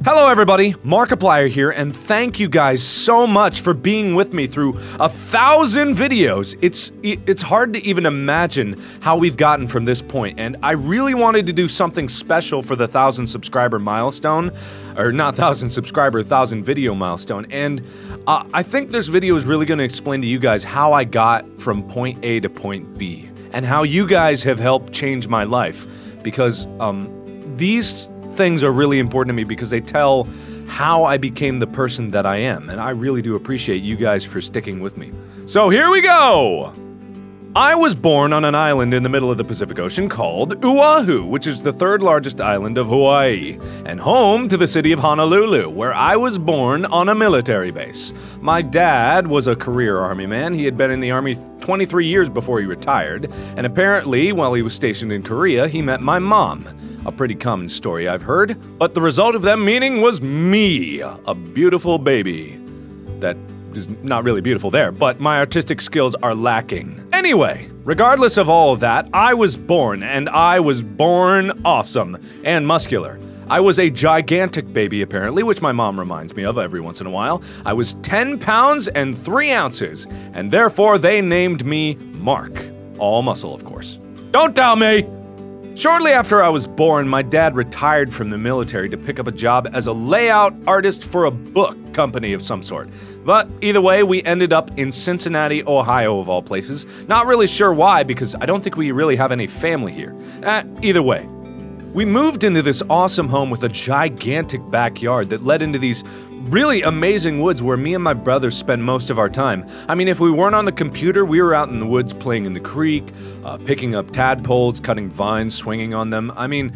Hello everybody, Markiplier here, and thank you guys so much for being with me through 1,000 videos. It's hard to even imagine how we've gotten from this point, and I really wanted to do something special for the 1,000 subscriber milestone, or not 1,000 subscriber, 1,000 video milestone, and I think this video is really going to explain to you guys how I got from point A to point B, and how you guys have helped change my life, because these things are really important to me because they tell how I became the person that I am, and I really do appreciate you guys for sticking with me. So here we go! I was born on an island in the middle of the Pacific Ocean called Oahu, which is the third largest island of Hawaii, and home to the city of Honolulu, where I was born on a military base. My dad was a career Army man. He had been in the Army 23 years before he retired, and apparently, while he was stationed in Korea, he met my mom. A pretty common story I've heard, but the result of them meeting was me, a beautiful baby. That is not really beautiful there, but my artistic skills are lacking. Anyway, regardless of all of that, I was born, and I was born awesome and muscular. I was a gigantic baby, apparently, which my mom reminds me of every once in a while. I was 10 pounds and 3 ounces, and therefore they named me Mark. All muscle, of course. Don't doubt me! Shortly after I was born, my dad retired from the military to pick up a job as a layout artist for a book company of some sort. But either way, we ended up in Cincinnati, Ohio, of all places. Not really sure why, because I don't think we really have any family here. Either way. We moved into this awesome home with a gigantic backyard that led into these really amazing woods where me and my brother spent most of our time. I mean, if we weren't on the computer, we were out in the woods playing in the creek, picking up tadpoles, cutting vines, swinging on them. I mean,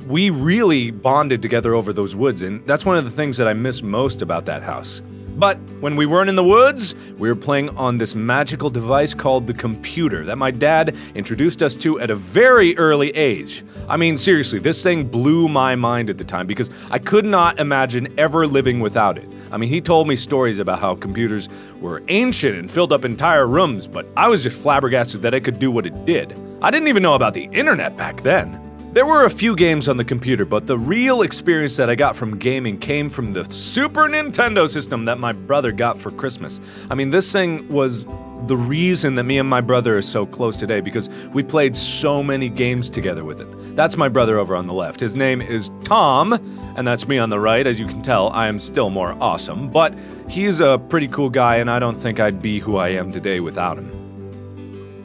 we really bonded together over those woods, and that's one of the things that I miss most about that house. But when we weren't in the woods, we were playing on this magical device called the computer that my dad introduced us to at a very early age. I mean, seriously, this thing blew my mind at the time because I could not imagine ever living without it. I mean, he told me stories about how computers were ancient and filled up entire rooms, but I was just flabbergasted that it could do what it did. I didn't even know about the internet back then. There were a few games on the computer, but the real experience that I got from gaming came from the Super Nintendo system that my brother got for Christmas. I mean, this thing was the reason that me and my brother are so close today because we played so many games together with it. That's my brother over on the left. His name is Tom, and that's me on the right. As you can tell, I am still more awesome, but he's a pretty cool guy, and I don't think I'd be who I am today without him.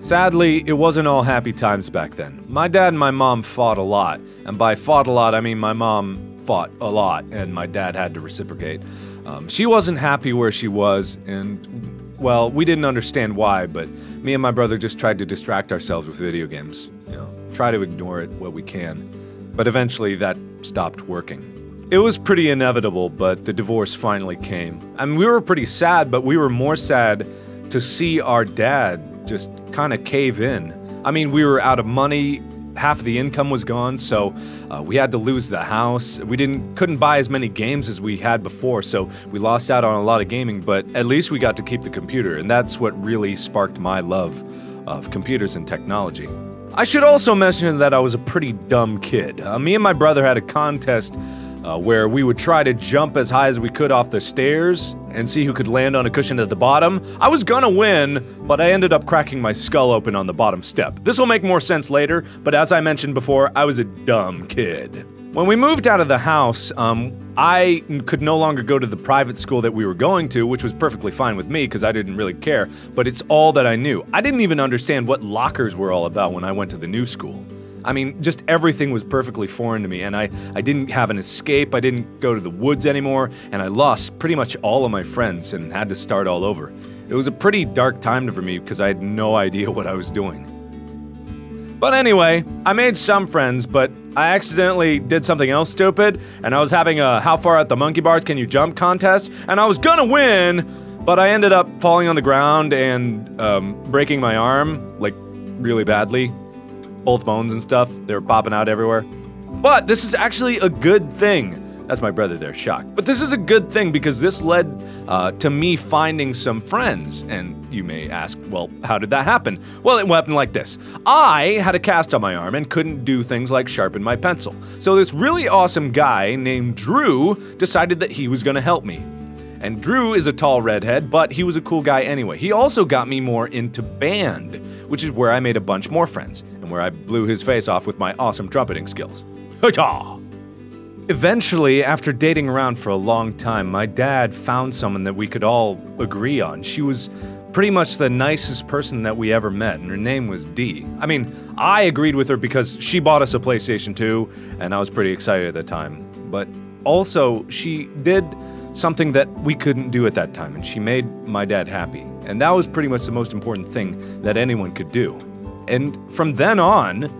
Sadly, it wasn't all happy times back then. My dad and my mom fought a lot, and by fought a lot, I mean my mom fought a lot, and my dad had to reciprocate. She wasn't happy where she was, and, well, we didn't understand why, but me and my brother just tried to distract ourselves with video games. You know, try to ignore it what we can. But eventually, that stopped working. It was pretty inevitable, but the divorce finally came. I mean, we were pretty sad, but we were more sad to see our dad just kind of cave in. I mean, we were out of money, half of the income was gone, so we had to lose the house. We couldn't buy as many games as we had before, so we lost out on a lot of gaming, but at least we got to keep the computer, and that's what really sparked my love of computers and technology. I should also mention that I was a pretty dumb kid. Me and my brother had a contest where we would try to jump as high as we could off the stairs and see who could land on a cushion at the bottom. I was gonna win, but I ended up cracking my skull open on the bottom step. This will make more sense later, but as I mentioned before, I was a dumb kid. When we moved out of the house, I could no longer go to the private school that we were going to, which was perfectly fine with me because I didn't really care, but it's all that I knew. I didn't even understand what lockers were all about when I went to the new school. I mean, just everything was perfectly foreign to me, and I didn't have an escape, I didn't go to the woods anymore, and I lost pretty much all of my friends and had to start all over. It was a pretty dark time for me because I had no idea what I was doing. But anyway, I made some friends, but I accidentally did something else stupid, and I was having a how far at the monkey bars can you jump contest, and I was gonna win, but I ended up falling on the ground and breaking my arm, like, really badly. Both bones and stuff, they were popping out everywhere. But this is actually a good thing. That's my brother there, shocked. But this is a good thing because this led to me finding some friends. And you may ask, Well, how did that happen? Well, it happened like this. I had a cast on my arm and couldn't do things like sharpen my pencil. So this really awesome guy named Drew decided that he was gonna help me. And Drew is a tall redhead, but he was a cool guy anyway. He also got me more into band, which is where I made a bunch more friends, and where I blew his face off with my awesome trumpeting skills. Ha-ha! Eventually, after dating around for a long time, my dad found someone that we could all agree on. She was pretty much the nicest person that we ever met, and her name was Dee. I mean, I agreed with her because she bought us a PlayStation 2, and I was pretty excited at the time. But also, she did something that we couldn't do at that time, and she made my dad happy. And that was pretty much the most important thing that anyone could do. And from then on,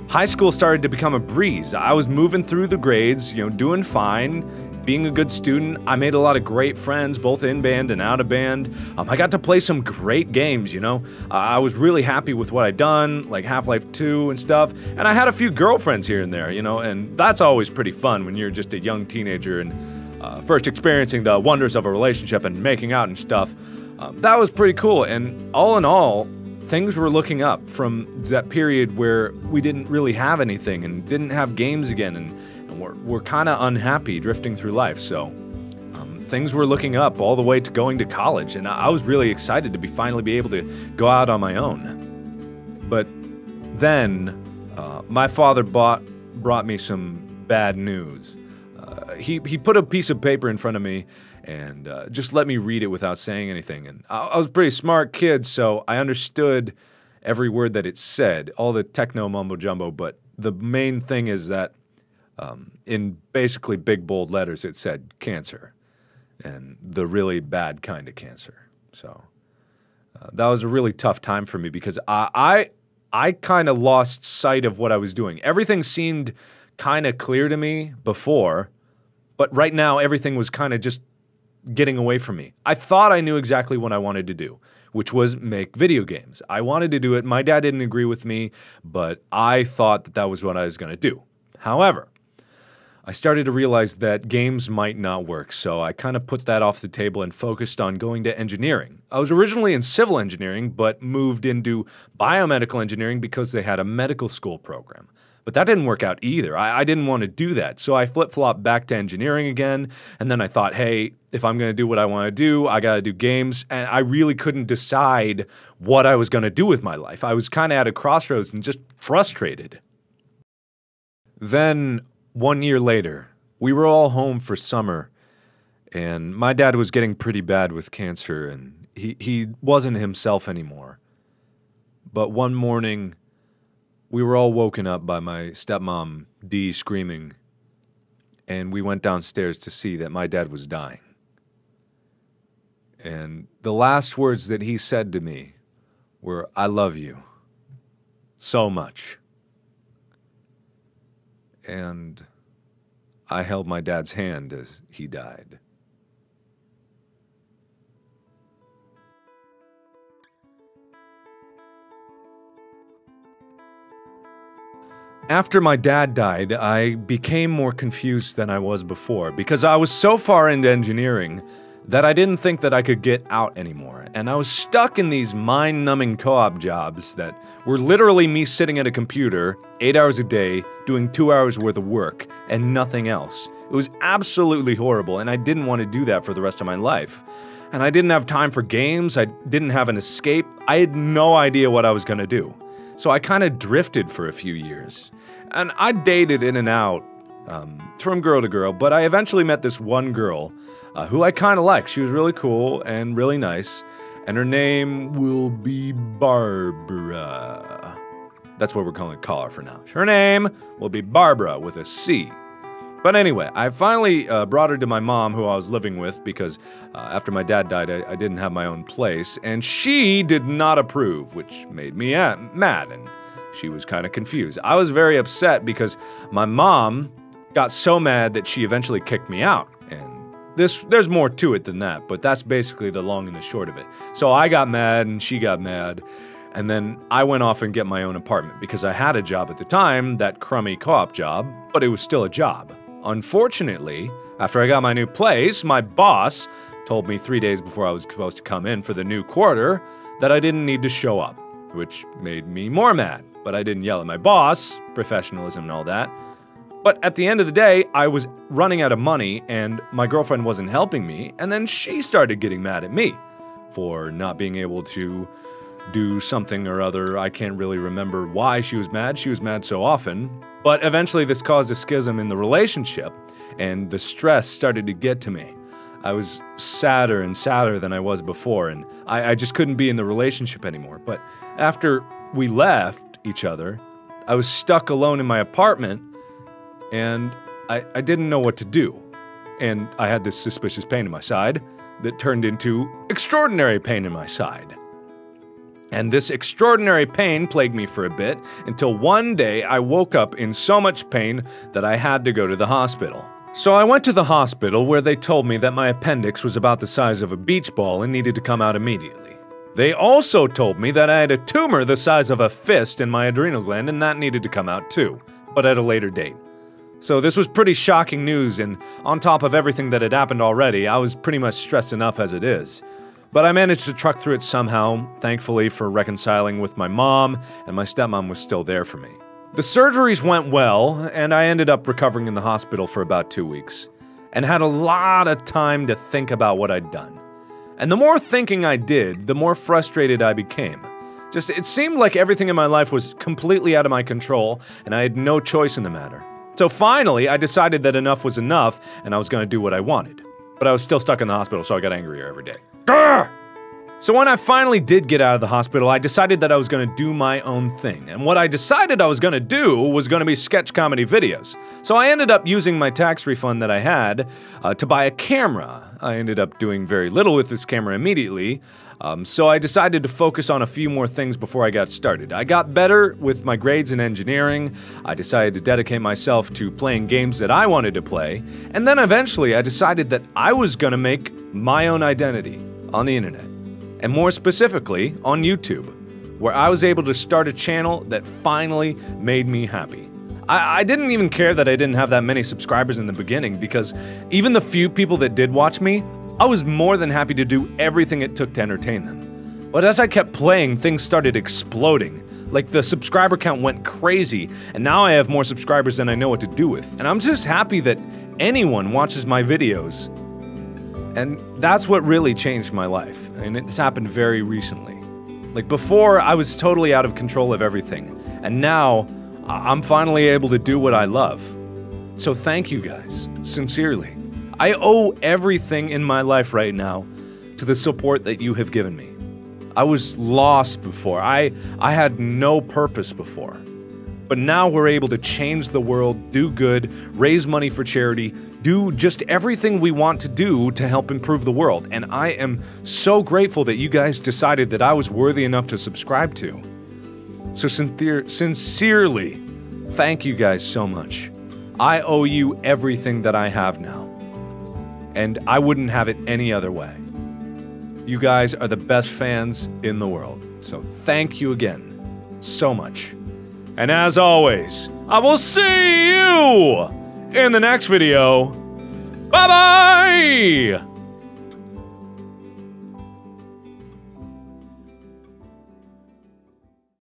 high school started to become a breeze. I was moving through the grades, doing fine, being a good student. I made a lot of great friends, both in band and out of band. I got to play some great games, I was really happy with what I'd done, like Half-Life 2 and stuff. And I had a few girlfriends here and there, and that's always pretty fun when you're just a young teenager and first experiencing the wonders of a relationship and making out and stuff. That was pretty cool, and all in all, things were looking up from that period where we didn't really have anything and didn't have games again, and we're kind of unhappy drifting through life, so things were looking up all the way to going to college, and I was really excited to finally be able to go out on my own. But then, my father brought me some bad news. He put a piece of paper in front of me and just let me read it without saying anything. And I was a pretty smart kid, so I understood every word that it said, all the techno mumbo-jumbo, but the main thing is that in basically big, bold letters, it said cancer, and the really bad kind of cancer. So that was a really tough time for me because I kind of lost sight of what I was doing. Everything seemed kind of clear to me before, but right now everything was kind of just getting away from me. I thought I knew exactly what I wanted to do, which was make video games. I wanted to do it. My dad didn't agree with me, but I thought that that was what I was going to do. However, I started to realize that games might not work, so I kind of put that off the table and focused on going to engineering. I was originally in civil engineering, but moved into biomedical engineering because they had a medical school program. But that didn't work out either. I didn't want to do that. So I flip-flopped back to engineering again. And then I thought, hey, if I'm going to do what I want to do, I got to do games. And I really couldn't decide what I was going to do with my life. I was kind of at a crossroads and just frustrated. Then 1 year later, we were all home for summer. And my dad was getting pretty bad with cancer. And he wasn't himself anymore. But one morning, we were all woken up by my stepmom, Dee, screaming, and we went downstairs to see that my dad was dying. And the last words that he said to me were, "I love you so much." And I held my dad's hand as he died. After my dad died, I became more confused than I was before because I was so far into engineering that I didn't think that I could get out anymore. And I was stuck in these mind-numbing co-op jobs that were literally me sitting at a computer 8 hours a day, doing 2 hours worth of work and nothing else. It was absolutely horrible, and I didn't want to do that for the rest of my life. And I didn't have time for games, I didn't have an escape, I had no idea what I was gonna do. So I kind of drifted for a few years. And I dated in and out, from girl to girl, but I eventually met this one girl who I kind of liked. She was really cool and really nice, and her name will be Barbara. That's what we're calling her for now. Her name will be Barbara with a C. But anyway, I finally brought her to my mom, who I was living with, because after my dad died, I didn't have my own place, and she did not approve, which made me mad, and she was kind of confused. I was very upset because my mom got so mad that she eventually kicked me out, and there's more to it than that, but that's basically the long and the short of it. So I got mad, and she got mad, and then I went off and get my own apartment because I had a job at the time, that crummy co-op job, but it was still a job. Unfortunately, after I got my new place, my boss told me 3 days before I was supposed to come in for the new quarter that I didn't need to show up, which made me more mad. But I didn't yell at my boss, professionalism and all that. But at the end of the day, I was running out of money and my girlfriend wasn't helping me, and then she started getting mad at me for not being able to do something or other. I can't really remember why she was mad. She was mad so often. But eventually this caused a schism in the relationship, and the stress started to get to me. I was sadder and sadder than I was before, and I just couldn't be in the relationship anymore. But after we left each other, I was stuck alone in my apartment, and I didn't know what to do. And I had this suspicious pain in my side that turned into extraordinary pain in my side. And this extraordinary pain plagued me for a bit, until one day I woke up in so much pain that I had to go to the hospital. So I went to the hospital, where they told me that my appendix was about the size of a beach ball and needed to come out immediately. They also told me that I had a tumor the size of a fist in my adrenal gland, and that needed to come out too, but at a later date. So this was pretty shocking news, and on top of everything that had happened already, I was pretty much stressed enough as it is. But I managed to truck through it somehow, thankfully for reconciling with my mom, and my stepmom was still there for me. The surgeries went well, and I ended up recovering in the hospital for about 2 weeks, and had a lot of time to think about what I'd done. And the more thinking I did, the more frustrated I became. It seemed like everything in my life was completely out of my control, and I had no choice in the matter. So finally, I decided that enough was enough, and I was gonna do what I wanted. But I was still stuck in the hospital, so I got angrier every day. Grr! So when I finally did get out of the hospital, I decided that I was gonna do my own thing. And what I decided I was gonna do was gonna be sketch comedy videos. So I ended up using my tax refund that I had to buy a camera. I ended up doing very little with this camera immediately, so I decided to focus on a few more things before I got started. I got better with my grades in engineering, I decided to dedicate myself to playing games that I wanted to play, and then eventually I decided that I was gonna make my own identity on the internet. And more specifically, on YouTube, where I was able to start a channel that finally made me happy. I didn't even care that I didn't have that many subscribers in the beginning, because even the few people that did watch me, I was more than happy to do everything it took to entertain them. But as I kept playing, things started exploding. Like, the subscriber count went crazy, and now I have more subscribers than I know what to do with. And I'm just happy that anyone watches my videos. And that's what really changed my life, and it's happened very recently. Like, before, I was totally out of control of everything, and now, I'm finally able to do what I love. So thank you guys, sincerely. I owe everything in my life right now to the support that you have given me. I was lost before, I had no purpose before. But now we're able to change the world, do good, raise money for charity, do just everything we want to do to help improve the world. And I am so grateful that you guys decided that I was worthy enough to subscribe to. So sincerely, thank you guys so much. I owe you everything that I have now. And I wouldn't have it any other way. You guys are the best fans in the world. So thank you again so much. And as always, I will see you in the next video. Bye-bye!